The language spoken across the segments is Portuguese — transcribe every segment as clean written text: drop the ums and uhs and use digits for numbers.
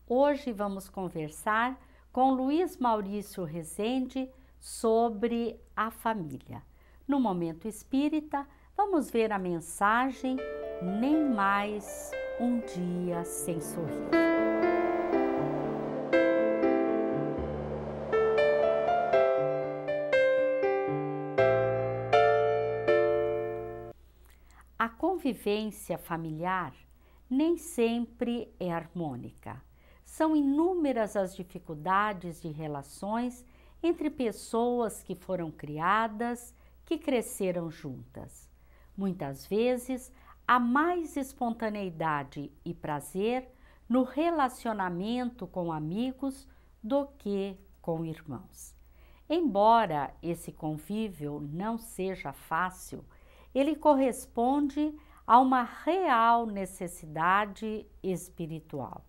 Hoje vamos conversar com Luiz Maurício Rezende sobre a família. No Momento Espírita, vamos ver a mensagem Nem Mais um Dia Sem Sorrir. A convivência familiar nem sempre é harmônica. São inúmeras as dificuldades de relações entre pessoas que foram criadas, que cresceram juntas. Muitas vezes, há mais espontaneidade e prazer no relacionamento com amigos do que com irmãos. Embora esse convívio não seja fácil, ele corresponde a uma real necessidade espiritual.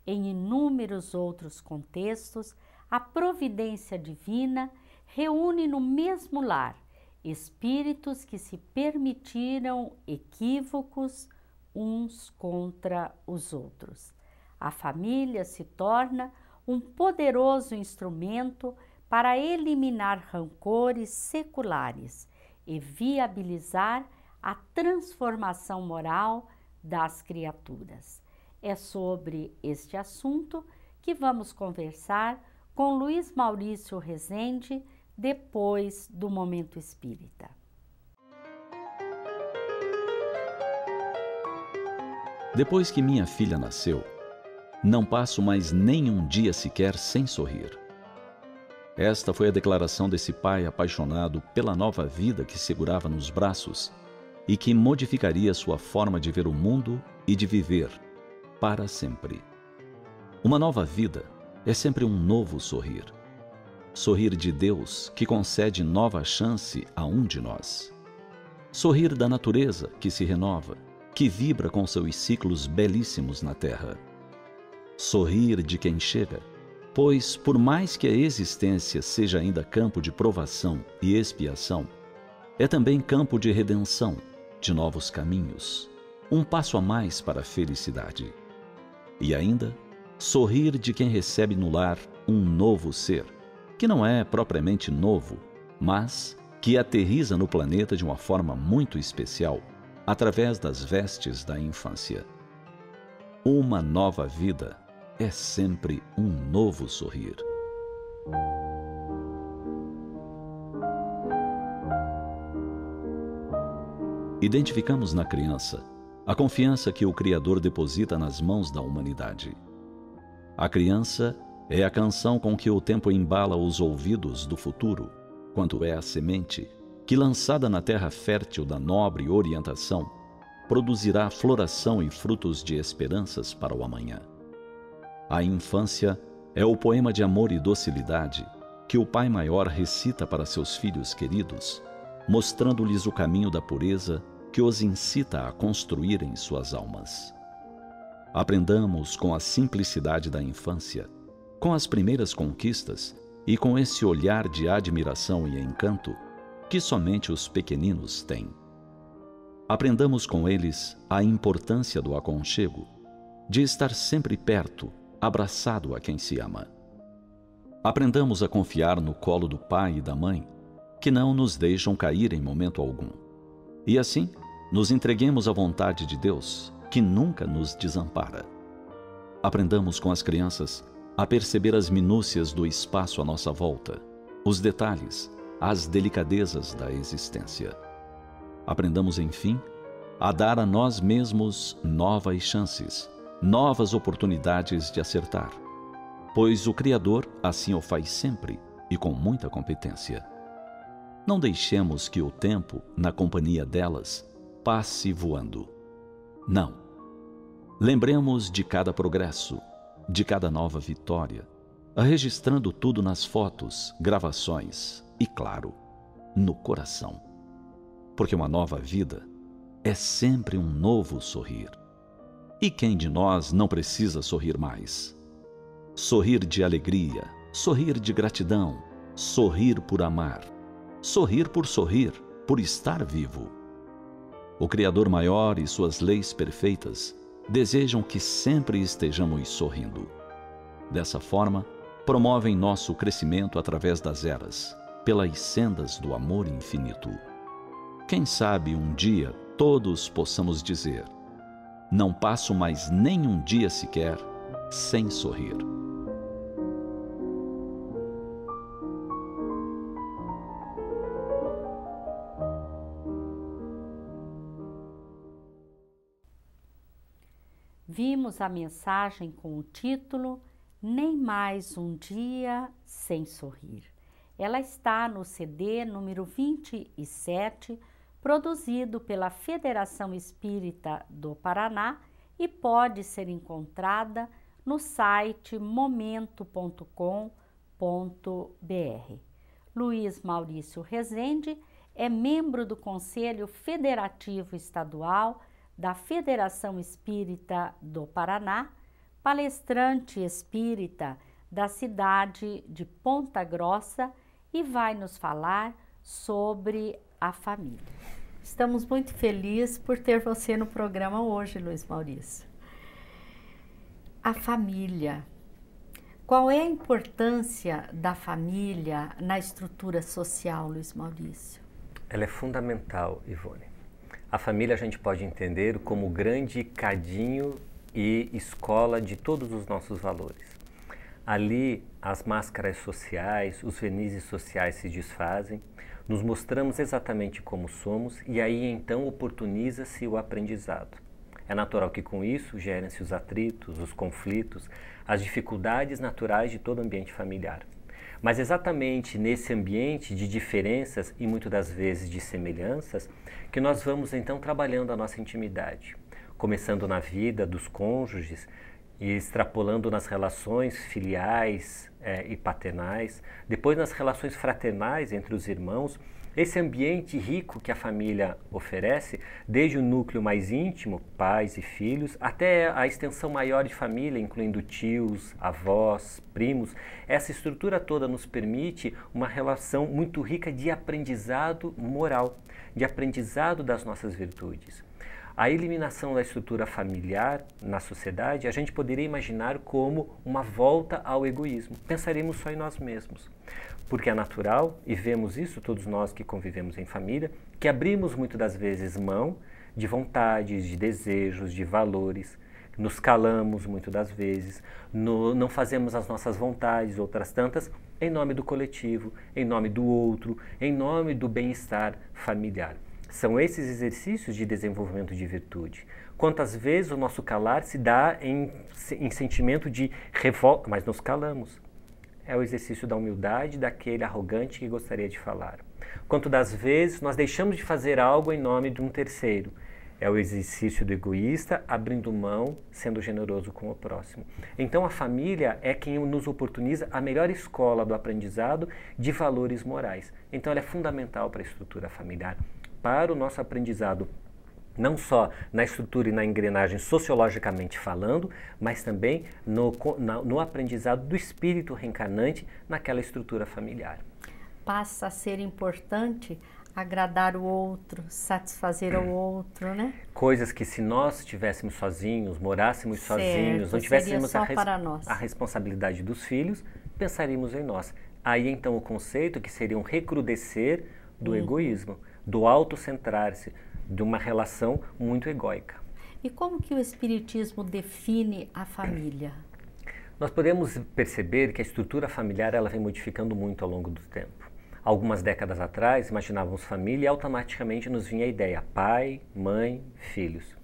Em inúmeros outros contextos, a providência divina reúne no mesmo lar espíritos que se permitiram equívocos uns contra os outros. A família se torna um poderoso instrumento para eliminar rancores seculares e viabilizar a transformação moral das criaturas. É sobre este assunto que vamos conversar com Luiz Maurício Rezende depois do Momento Espírita. Depois que minha filha nasceu, não passo mais nenhum dia sequer sem sorrir. Esta foi a declaração desse pai apaixonado pela nova vida que segurava nos braços e que modificaria sua forma de ver o mundo e de viver para sempre. Uma nova vida é sempre um novo sorrir. Sorrir de Deus, que concede nova chance a um de nós. Sorrir da natureza, que se renova, que vibra com seus ciclos belíssimos na terra. Sorrir de quem chega, pois, por mais que a existência seja ainda campo de provação e expiação, é também campo de redenção, de novos caminhos, um passo a mais para a felicidade. E ainda, sorrir de quem recebe no lar um novo ser, que não é propriamente novo, mas que aterriza no planeta de uma forma muito especial, através das vestes da infância. Uma nova vida é sempre um novo sorrir. Identificamos na criança a confiança que o Criador deposita nas mãos da humanidade. A criança é a canção com que o tempo embala os ouvidos do futuro, quanto é a semente que, lançada na terra fértil da nobre orientação, produzirá floração e frutos de esperanças para o amanhã. A infância é o poema de amor e docilidade que o Pai Maior recita para seus filhos queridos, mostrando-lhes o caminho da pureza que os incita a construírem suas almas. Aprendamos com a simplicidade da infância, com as primeiras conquistas e com esse olhar de admiração e encanto que somente os pequeninos têm. Aprendamos com eles a importância do aconchego, de estar sempre perto, abraçado a quem se ama. Aprendamos a confiar no colo do pai e da mãe, que não nos deixam cair em momento algum. E assim, nos entreguemos à vontade de Deus, que nunca nos desampara. Aprendamos com as crianças a perceber as minúcias do espaço à nossa volta, os detalhes, as delicadezas da existência. Aprendamos, enfim, a dar a nós mesmos novas chances, novas oportunidades de acertar, pois o Criador assim o faz sempre e com muita competência. Não deixemos que o tempo, na companhia delas, passe voando. Não. Lembremos de cada progresso, de cada nova vitória, registrando tudo nas fotos, gravações e, claro, no coração. Porque uma nova vida é sempre um novo sorrir. E quem de nós não precisa sorrir mais? Sorrir de alegria, sorrir de gratidão, sorrir por amar, sorrir, por estar vivo. O Criador maior e suas leis perfeitas desejam que sempre estejamos sorrindo, Dessa forma, promovem nosso crescimento através das eras, pelas sendas do amor infinito. Quem sabe um dia todos possamos dizer: não passo mais nem um dia sequer sem sorrir. Vimos a mensagem com o título Nem Mais um Dia Sem Sorrir. Ela está no CD número 27, produzido pela Federação Espírita do Paraná e pode ser encontrada no site momento.com.br. Luiz Maurício Rezende é membro do Conselho Federativo Estadual da Federação Espírita do Paraná, palestrante espírita da cidade de Ponta Grossa e vai nos falar sobre a família. Estamos muito felizes por ter você no programa hoje, Luiz Maurício. A família. Qual é a importância da família na estrutura social, Luiz Maurício? Ela é fundamental, Ivone. A família a gente pode entender como o grande cadinho e escola de todos os nossos valores. Ali, as máscaras sociais, os vernizes sociais se desfazem, nos mostramos exatamente como somos e aí então oportuniza-se o aprendizado. É natural que com isso gerem-se os atritos, os conflitos, as dificuldades naturais de todo ambiente familiar. Mas exatamente nesse ambiente de diferenças e muitas das vezes de semelhanças que nós vamos então trabalhando a nossa intimidade, começando na vida dos cônjuges e extrapolando nas relações filiais e paternais, depois nas relações fraternais entre os irmãos, esse ambiente rico que a família oferece, desde o núcleo mais íntimo, pais e filhos, até a extensão maior de família, incluindo tios, avós, primos, essa estrutura toda nos permite uma relação muito rica de aprendizado moral, de aprendizado das nossas virtudes. A eliminação da estrutura familiar na sociedade, a gente poderia imaginar como uma volta ao egoísmo. Pensaremos só em nós mesmos. Porque é natural, e vemos isso todos nós que convivemos em família, que abrimos muitas das vezes mão de vontades, de desejos, de valores, nos calamos muitas das vezes, não fazemos as nossas vontades, outras tantas, em nome do coletivo, em nome do outro, em nome do bem-estar familiar. São esses exercícios de desenvolvimento de virtude. Quantas vezes o nosso calar se dá em sentimento de revolta, mas nos calamos. É o exercício da humildade daquele arrogante que gostaria de falar. Quanto das vezes nós deixamos de fazer algo em nome de um terceiro. É o exercício do egoísta abrindo mão, sendo generoso com o próximo. Então a família é quem nos oportuniza a melhor escola do aprendizado de valores morais. Então ela é fundamental para a estrutura familiar, para o nosso aprendizado, não só na estrutura e na engrenagem sociologicamente falando, mas também no aprendizado do espírito reencarnante naquela estrutura familiar. Passa a ser importante agradar o outro, satisfazer o outro, né? Coisas que se nós estivéssemos sozinhos, morássemos sozinhos, não tivéssemos a responsabilidade dos filhos, pensaríamos em nós. Aí então o conceito que seria um recrudescer do egoísmo, do autocentrar-se, de uma relação muito egóica. E como que o Espiritismo define a família? Nós podemos perceber que a estrutura familiar ela vem modificando muito ao longo do tempo. Algumas décadas atrás, imaginávamos família e automaticamente nos vinha a ideia pai, mãe, filhos.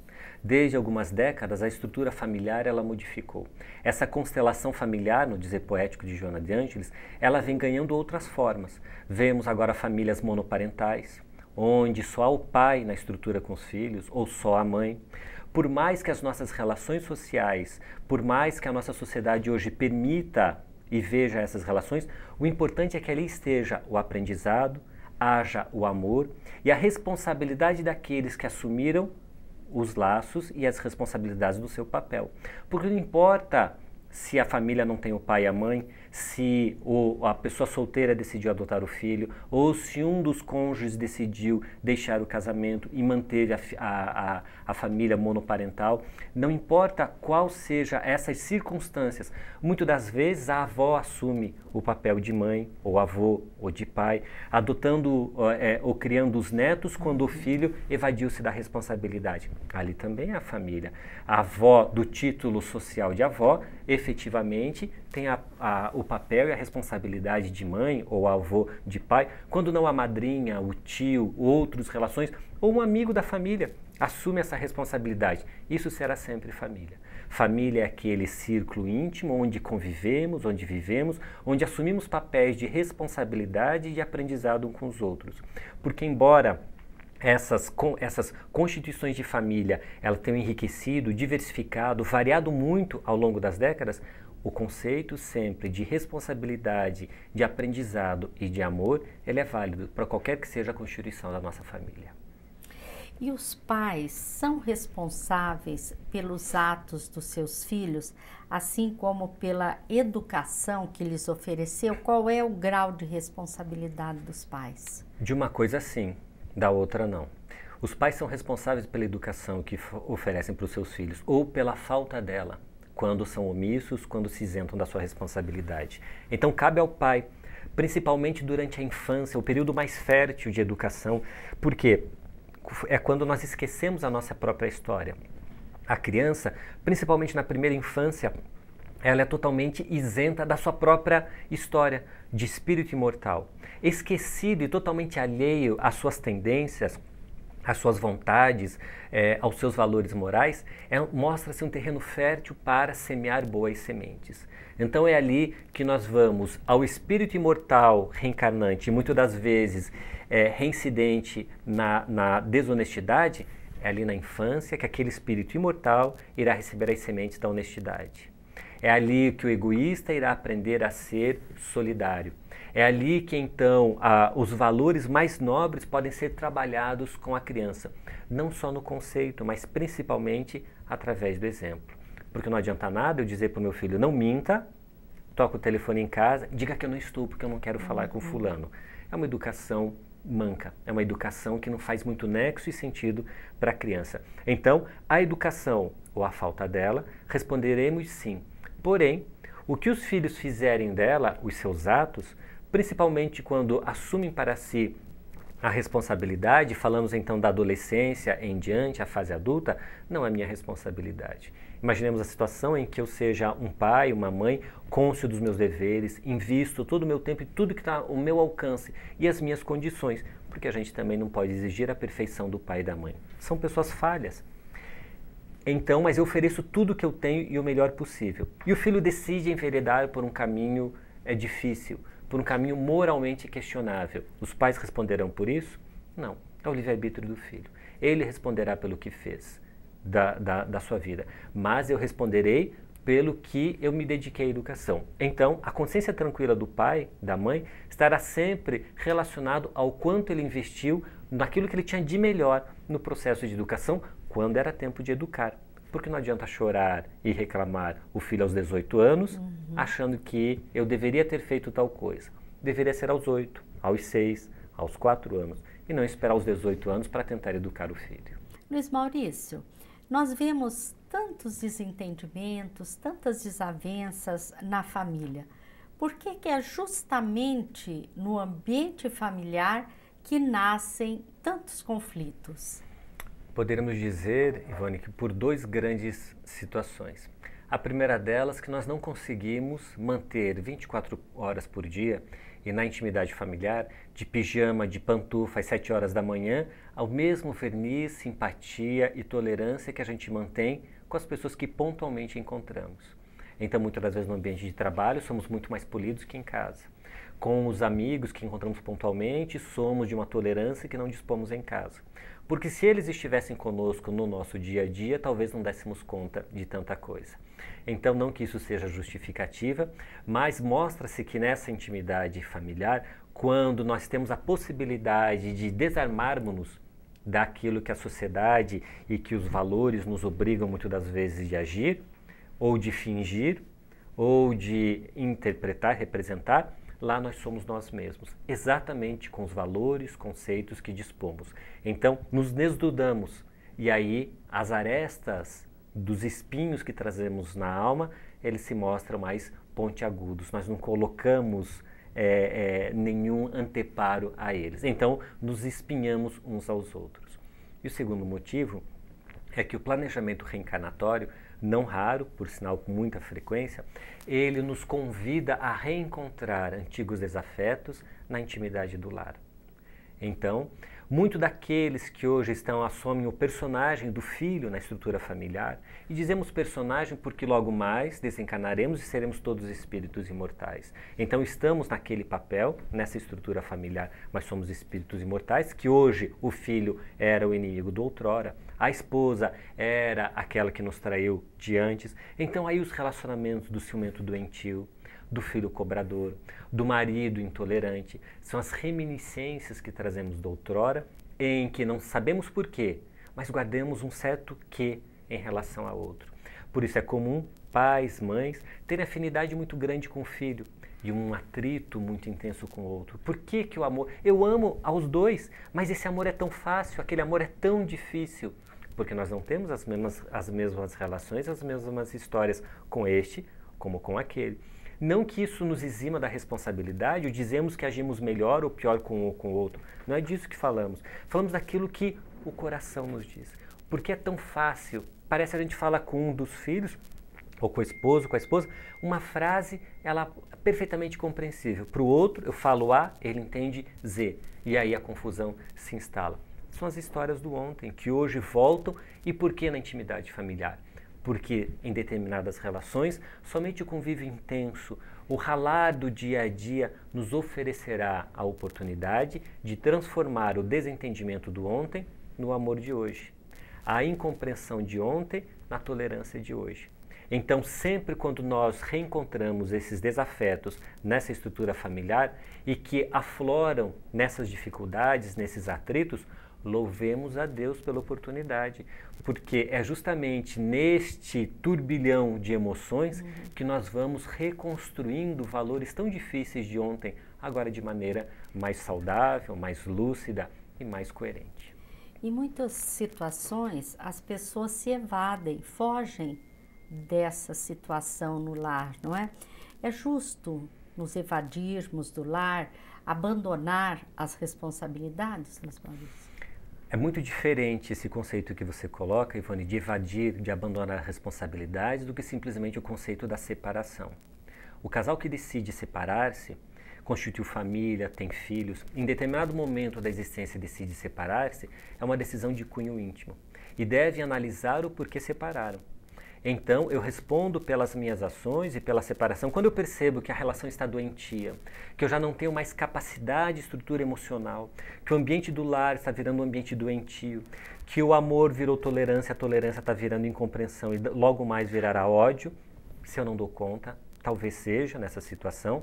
Desde algumas décadas, a estrutura familiar ela modificou. Essa constelação familiar, no dizer poético de Joana de Ângeles, ela vem ganhando outras formas. Vemos agora famílias monoparentais, onde só há o pai na estrutura com os filhos, ou só a mãe. Por mais que as nossas relações sociais, por mais que a nossa sociedade hoje permita e veja essas relações, o importante é que ali esteja o aprendizado, haja o amor e a responsabilidade daqueles que assumiram os laços e as responsabilidades do seu papel. Porque não importa se a família não tem o pai e a mãe, se a pessoa solteira decidiu adotar o filho, ou se um dos cônjuges decidiu deixar o casamento e manter a família monoparental. Não importa qual seja essas circunstâncias, muitas das vezes a avó assume o papel de mãe, ou avô, ou de pai, adotando ou criando os netos quando o filho evadiu-se da responsabilidade. Ali também é a família. A avó, do título social de avó, efetivamente tem o papel e a responsabilidade de mãe ou avô de pai, quando não a madrinha, o tio, outras relações, ou um amigo da família assume essa responsabilidade. Isso será sempre família. Família é aquele círculo íntimo onde convivemos, onde vivemos, onde assumimos papéis de responsabilidade e de aprendizado uns com os outros. Porque embora essas constituições de família elas tenham enriquecido, diversificado, variado muito ao longo das décadas, o conceito sempre de responsabilidade, de aprendizado e de amor, ele é válido para qualquer que seja a constituição da nossa família. E os pais são responsáveis pelos atos dos seus filhos, assim como pela educação que lhes ofereceu? Qual é o grau de responsabilidade dos pais? De uma coisa sim, da outra não. Os pais são responsáveis pela educação que oferecem para os seus filhos, ou pela falta dela, quando são omissos, quando se isentam da sua responsabilidade. Então cabe ao pai, principalmente durante a infância, o período mais fértil de educação, porque é quando nós esquecemos a nossa própria história. A criança, principalmente na primeira infância, ela é totalmente isenta da sua própria história de espírito imortal. Esquecido e totalmente alheio às suas tendências, às suas vontades, aos seus valores morais, mostra-se um terreno fértil para semear boas sementes. Então é ali que nós vamos ao espírito imortal reencarnante, muitas das vezes reincidente na desonestidade, é ali na infância que aquele espírito imortal irá receber as sementes da honestidade. É ali que o egoísta irá aprender a ser solidário. É ali que então os valores mais nobres podem ser trabalhados com a criança, não só no conceito, mas principalmente através do exemplo. Porque não adianta nada eu dizer para o meu filho, não minta, toca o telefone em casa, diga que eu não estou porque eu não quero falar com fulano. É uma educação manca, é uma educação que não faz muito nexo e sentido para a criança. Então, a educação ou a falta dela, responderemos sim. Porém, o que os filhos fizerem dela, os seus atos, principalmente quando assumem para si a responsabilidade, falamos então da adolescência em diante, a fase adulta, não é minha responsabilidade. Imaginemos a situação em que eu seja um pai, uma mãe, cônscio dos meus deveres, invisto todo o meu tempo e tudo que está ao meu alcance e as minhas condições, porque a gente também não pode exigir a perfeição do pai e da mãe. São pessoas falhas. Então, mas eu ofereço tudo que eu tenho e o melhor possível. E o filho decide enveredar por um caminho difícil, por um caminho moralmente questionável. Os pais responderão por isso? Não. É o livre-arbítrio do filho. Ele responderá pelo que fez da sua vida. Mas eu responderei pelo que eu me dediquei à educação. Então, a consciência tranquila do pai, da mãe, estará sempre relacionado ao quanto ele investiu naquilo que ele tinha de melhor no processo de educação, quando era tempo de educar. Porque não adianta chorar e reclamar o filho aos 18 anos, achando que eu deveria ter feito tal coisa. Deveria ser aos 8, aos 6, aos 4 anos, e não esperar aos 18 anos para tentar educar o filho. Luiz Maurício, nós vemos tantos desentendimentos, tantas desavenças na família. Por que é justamente no ambiente familiar que nascem tantos conflitos? Poderíamos dizer, Ivone, que por duas grandes situações. A primeira delas, que nós não conseguimos manter 24 horas por dia e na intimidade familiar, de pijama, de pantufa às 7 horas da manhã, ao mesmo verniz, simpatia e tolerância que a gente mantém com as pessoas que pontualmente encontramos. Então, muitas das vezes no ambiente de trabalho, somos muito mais polidos que em casa. Com os amigos que encontramos pontualmente, somos de uma tolerância que não dispomos em casa. Porque se eles estivessem conosco no nosso dia a dia, talvez não dessemos conta de tanta coisa. Então, não que isso seja justificativa, mas mostra-se que nessa intimidade familiar, quando nós temos a possibilidade de desarmarmos-nos daquilo que a sociedade e que os valores nos obrigam muitas das vezes de agir ou de fingir, ou de interpretar, representar, lá nós somos nós mesmos, exatamente com os valores, conceitos que dispomos. Então, nos desnudamos e aí as arestas dos espinhos que trazemos na alma, eles se mostram mais pontiagudos. Nós não colocamos nenhum anteparo a eles. Então, nos espinhamos uns aos outros. E o segundo motivo é que o planejamento reencarnatório, não raro, por sinal com muita frequência, ele nos convida a reencontrar antigos desafetos na intimidade do lar. Então, muito daqueles que hoje assumem o personagem do filho na estrutura familiar, e dizemos personagem porque logo mais desencarnaremos e seremos todos espíritos imortais. Então estamos naquele papel, nessa estrutura familiar, mas somos espíritos imortais, que hoje o filho era o inimigo do outrora, a esposa era aquela que nos traiu de antes. Então aí os relacionamentos do ciumento doentio, do filho cobrador, do marido intolerante, são as reminiscências que trazemos da outrora, em que não sabemos porquê, mas guardamos um certo quê em relação a outro. Por isso é comum pais, mães, terem afinidade muito grande com o filho e um atrito muito intenso com o outro. Por que que o amor... Eu amo aos dois, mas esse amor é tão fácil, aquele amor é tão difícil. Porque nós não temos as mesmas relações, as mesmas histórias com este como com aquele. Não que isso nos exima da responsabilidade, ou dizemos que agimos melhor ou pior com o outro. Não é disso que falamos. Falamos daquilo que o coração nos diz. Porque é tão fácil. Parece que a gente fala com um dos filhos, ou com o esposo, com a esposa, uma frase, ela é perfeitamente compreensível. Para o outro, eu falo A, ele entende Z. E aí a confusão se instala. São as histórias do ontem, que hoje voltam. E por que na intimidade familiar? Porque em determinadas relações, somente o convívio intenso, o ralar do dia a dia nos oferecerá a oportunidade de transformar o desentendimento do ontem no amor de hoje, a incompreensão de ontem na tolerância de hoje. Então, sempre quando nós reencontramos esses desafetos nessa estrutura familiar e que afloram nessas dificuldades, nesses atritos, louvemos a Deus pela oportunidade, porque é justamente neste turbilhão de emoções que nós vamos reconstruindo valores tão difíceis de ontem, agora de maneira mais saudável, mais lúcida e mais coerente. Em muitas situações, as pessoas se evadem, fogem dessa situação no lar, não é? É justo nos evadirmos do lar, abandonar as responsabilidades, Luiz Maurício? É muito diferente esse conceito que você coloca, Ivone, de evadir, de abandonar responsabilidades, do que simplesmente o conceito da separação. O casal que decide separar-se, constituiu família, tem filhos, em determinado momento da existência decide separar-se, é uma decisão de cunho íntimo e deve analisar o porquê separaram. Então, eu respondo pelas minhas ações e pela separação. Quando eu percebo que a relação está doentia, que eu já não tenho mais capacidade e estrutura emocional, que o ambiente do lar está virando um ambiente doentio, que o amor virou tolerância, a tolerância está virando incompreensão e logo mais virará ódio, se eu não dou conta, talvez seja nessa situação,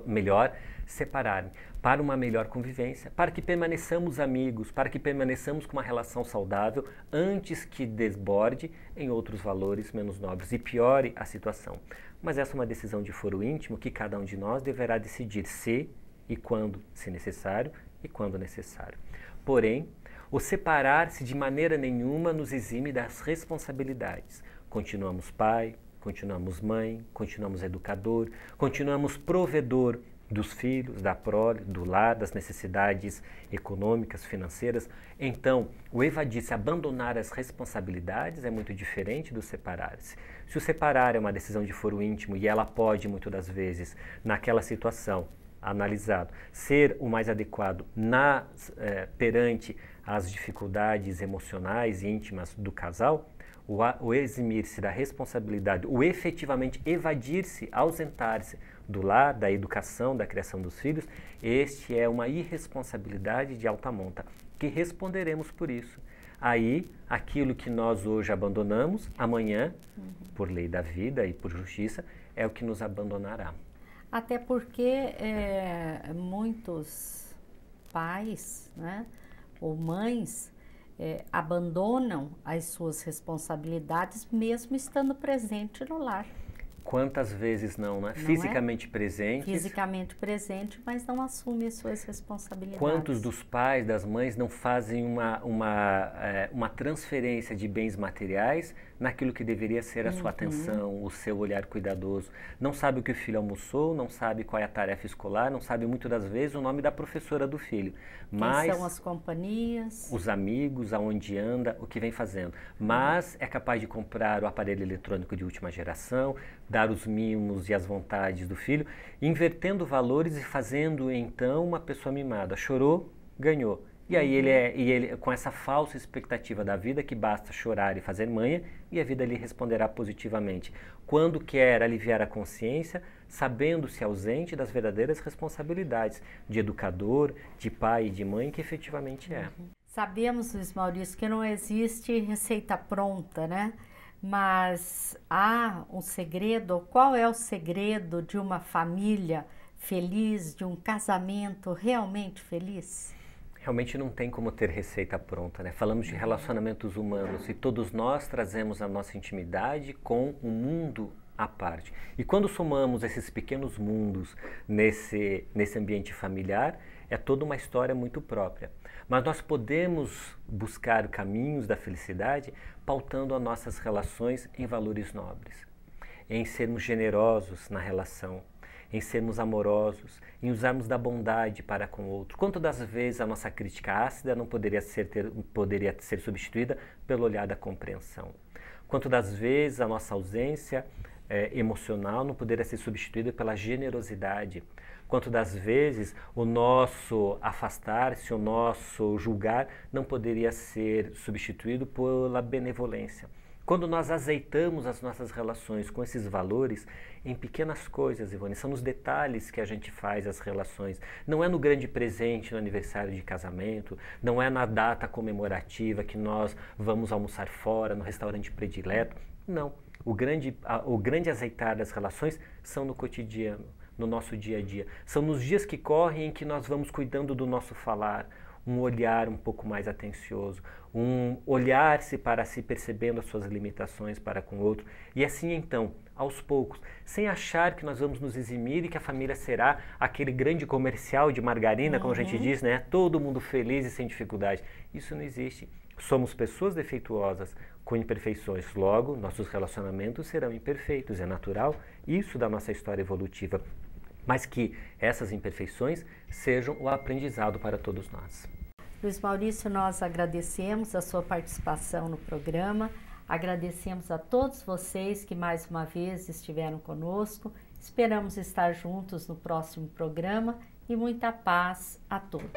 melhor separar-me para uma melhor convivência, para que permaneçamos amigos, para que permaneçamos com uma relação saudável antes que desborde em outros valores menos nobres e piore a situação. Mas essa é uma decisão de foro íntimo que cada um de nós deverá decidir se e quando, se necessário, e quando necessário. Porém, o separar-se de maneira nenhuma nos exime das responsabilidades. Continuamos pai, continuamos mãe, continuamos educador, continuamos provedor dos filhos, da prole, do lar, das necessidades econômicas, financeiras. Então, o evadir-se, abandonar as responsabilidades é muito diferente do separar-se. Se o separar é uma decisão de foro íntimo e ela pode, muitas das vezes, naquela situação, analisado, ser o mais adequado perante as dificuldades emocionais e íntimas do casal, o eximir-se da responsabilidade, o efetivamente evadir-se, ausentar-se do lar, da educação, da criação dos filhos, este é uma irresponsabilidade de alta monta, que responderemos por isso. Aí, aquilo que nós hoje abandonamos, amanhã, por lei da vida e por justiça, é o que nos abandonará. Até porque muitos pais, né, ou mães abandonam as suas responsabilidades mesmo estando presente no lar. Quantas vezes não, né? Fisicamente presentes. Fisicamente presente, mas não assume as suas responsabilidades. Quantos dos pais, das mães não fazem uma transferência de bens materiais naquilo que deveria ser a sua atenção, o seu olhar cuidadoso. Não sabe o que o filho almoçou, não sabe qual é a tarefa escolar, não sabe muitas das vezes o nome da professora do filho. Mas quem são as companhias, os amigos, aonde anda, o que vem fazendo. Mas é capaz de comprar o aparelho eletrônico de última geração, dar os mimos e as vontades do filho, invertendo valores e fazendo então uma pessoa mimada. Chorou, ganhou. E aí ele com essa falsa expectativa da vida que basta chorar e fazer manha e a vida lhe responderá positivamente. Quando quer aliviar a consciência, sabendo-se ausente das verdadeiras responsabilidades de educador, de pai e de mãe que efetivamente é. Sabemos, Luiz Maurício, que não existe receita pronta, né? Mas há um segredo. Qual é o segredo de uma família feliz, de um casamento realmente feliz? Realmente não tem como ter receita pronta, né? Falamos de relacionamentos humanos e todos nós trazemos a nossa intimidade com o mundo à parte. E quando somamos esses pequenos mundos nesse ambiente familiar, é toda uma história muito própria. Mas nós podemos buscar caminhos da felicidade pautando as nossas relações em valores nobres, em sermos generosos na relação, em sermos amorosos, em usarmos da bondade para com o outro. Quantas das vezes a nossa crítica ácida não poderia ser substituída pelo olhar da compreensão? Quantas das vezes a nossa ausência emocional não poderia ser substituída pela generosidade? Quantas das vezes o nosso afastar-se, o nosso julgar não poderia ser substituído pela benevolência? Quando nós azeitamos as nossas relações com esses valores, em pequenas coisas, Ivone, são nos detalhes que a gente faz as relações. Não é no grande presente, no aniversário de casamento, não é na data comemorativa que nós vamos almoçar fora, no restaurante predileto. Não. O grande azeitar das relações são no cotidiano, no nosso dia a dia. São nos dias que correm em que nós vamos cuidando do nosso falar, um olhar um pouco mais atencioso, um olhar-se para si percebendo as suas limitações para com o outro. E assim então, aos poucos, sem achar que nós vamos nos eximir e que a família será aquele grande comercial de margarina, como a gente diz, né? Todo mundo feliz e sem dificuldade. Isso não existe. Somos pessoas defeituosas com imperfeições. Logo, nossos relacionamentos serão imperfeitos. É natural isso da nossa história evolutiva. Mas que essas imperfeições sejam o aprendizado para todos nós. Luiz Maurício, nós agradecemos a sua participação no programa, agradecemos a todos vocês que mais uma vez estiveram conosco, esperamos estar juntos no próximo programa e muita paz a todos.